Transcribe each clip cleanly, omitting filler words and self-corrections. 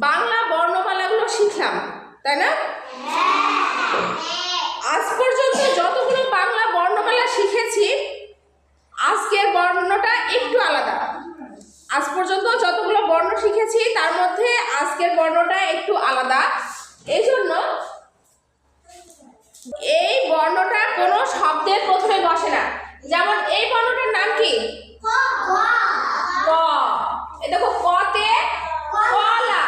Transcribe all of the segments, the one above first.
বাংলা বর্ণমালাগুলো শিখলাম, তাই না? আজ পর্যন্ত যতগুলো বাংলা বর্ণমালা শিখেছি আজকের বর্ণটা একটু আলাদা। আজ পর্যন্ত যতগুলো বর্ণ শিখেছি তার মধ্যে আজকের বর্ণটা একটু আলাদা। এই জন্য এই বর্ণটা কোনো শব্দের প্রথমে বসে না। যেমন এই বর্ণটার নাম কি? ক। এই দেখো কতে কলা,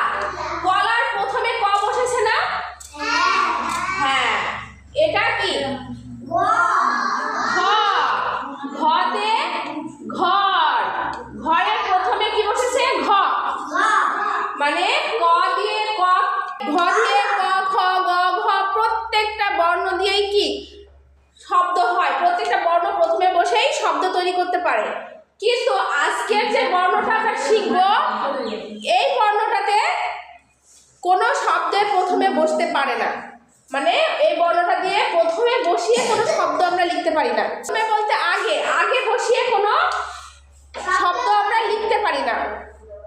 কলার প্রথমে ক বসেছে না? হ্যাঁ। এটা কি? ঘ। ঘতে ঘর, ঘরের প্রথমে কি বসেছে? ঘ। মানে ক দিয়ে ক, ঘ দিয়ে ক, খ, গ, ঘ প্রত্যেকটা বর্ণ দিয়েই কি শব্দ হয়। প্রত্যেকটা বর্ণ প্রথমে বসেই শব্দ তৈরি করতে পারে। কিন্তু আজকের যে বর্ণটা আমরা শিখব এই বর্ণটাতে কোনো শব্দের প্রথমে বসতে পারে না। মানে এই বর্ণটা দিয়ে প্রথমে বসিয়ে কোনো শব্দ আমরা লিখতে পারি না। প্রথমে বলতে আগে, আগে বসিয়ে কোনো শব্দ আমরা লিখতে পারি না।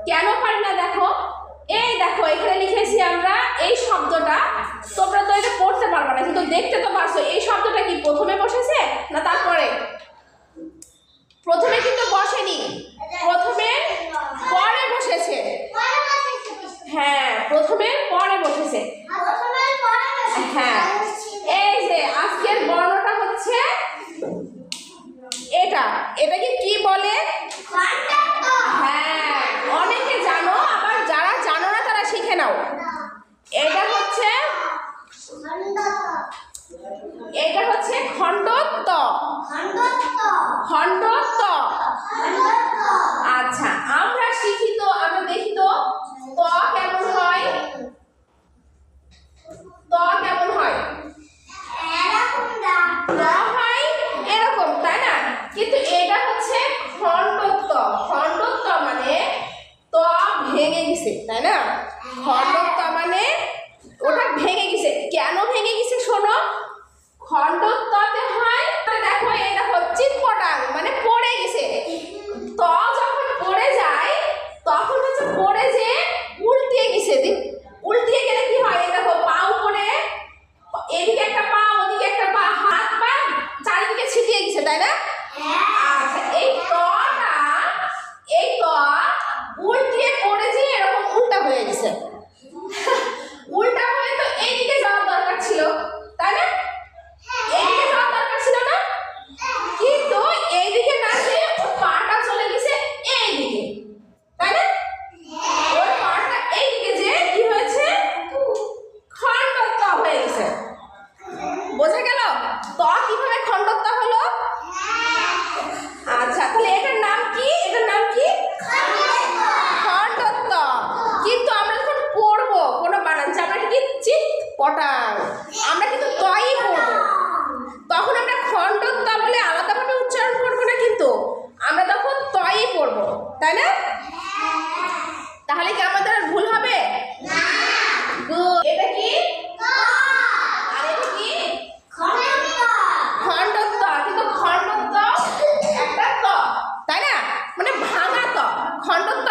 কেন পারি না দেখো, এই দেখো এখানে লিখেছি আমরা এই শব্দটা। তোমরা তো এটা পড়তে পারবে না কিন্তু দেখতে তো পারছো। এই শব্দটা কি প্রথমে বসেছে না তারপরে? প্রথমে কিন্তু বসেনি, প্রথমে পরে বসেছে। হ্যাঁ, প্রথমে পরে বসেছে। হ্যাঁ, এই যে আজকের বর্ণটা হচ্ছে এটা। এটাকে কি বলে? হ্যাঁ, অনেকে জানো, আবার যারা জানো না তারা শিখে নাও। এটা হচ্ছে খণ্ডত্ব। খণ্ডত্ব। আচ্ছা, আমরা শিখি তো, আমরা দেখি তো ত কেমন হয়। ত কেমন হয়? ত হয় এরকম, তাই না? কিন্তু এটা হচ্ছে খণ্ডত্ব। খণ্ডত্ব মানে ত ভেঙে গেছে, তাই না? খণ্ডত্ব মানে ওটা ভেঙে গেছে। কেন ভেঙে গেছে শোনো। খণ্ডত্বতে হয়, দেখো এই দেখো চিৎপটাং মানে পড়ে গেছে। ত যখন পড়ে যায় তখন হচ্ছে পড়ে যে উল্টিয়ে গেছে। উল্টিয়ে গেলে কি হয়? এই দেখো পা উপরে, এদিকে একটা পা ওদিকে একটা পা, হাত পা চারিদিকে ছিটিয়ে গেছে, তাই না? আচ্ছা, এই তটা, এই ত উল্টিয়ে পড়ে যে এরকম উল্টা হয়ে গেছে। উল্টা হয়ে তো এইদিকে যাওয়ার দরকার ছিল, তাই না? এইদিকে যাওয়ার দরকার ছিল না? কিন্তু এইদিকে না যেয়ে ওর পাটা চলে গেছে এইদিকে, তাই না? ওর পাটা এইদিকে যে কি হয়েছে? খণ্ডত্ব হয়ে গেছে। বোঝা গেল ত কিভাবে খণ্ডত্ব হলো? আচ্ছা, তাহলে এটার নাম কি? এটার নাম কি? খণ্ডত্ব। কিন্তু আমরা যখন পড়বো কোনো বানান, আমরা কি চিৎপটাং, আমরা কিন্তু তই পড়বো। তখন আমরা খণ্ডত্ব বলে আলাদাভাবে উচ্চারণ করবো না, কিন্তু আমরা তখন তই পড়বো, তাই না? তাহলে কি আমাদের আর ভুল হবে? এটা কি? আর এটা কি? খণ্ডত্ব। কিন্তু খণ্ডত্ব একটা ত, তাই না? মানে ভাঙা ত। খণ্ডত্ব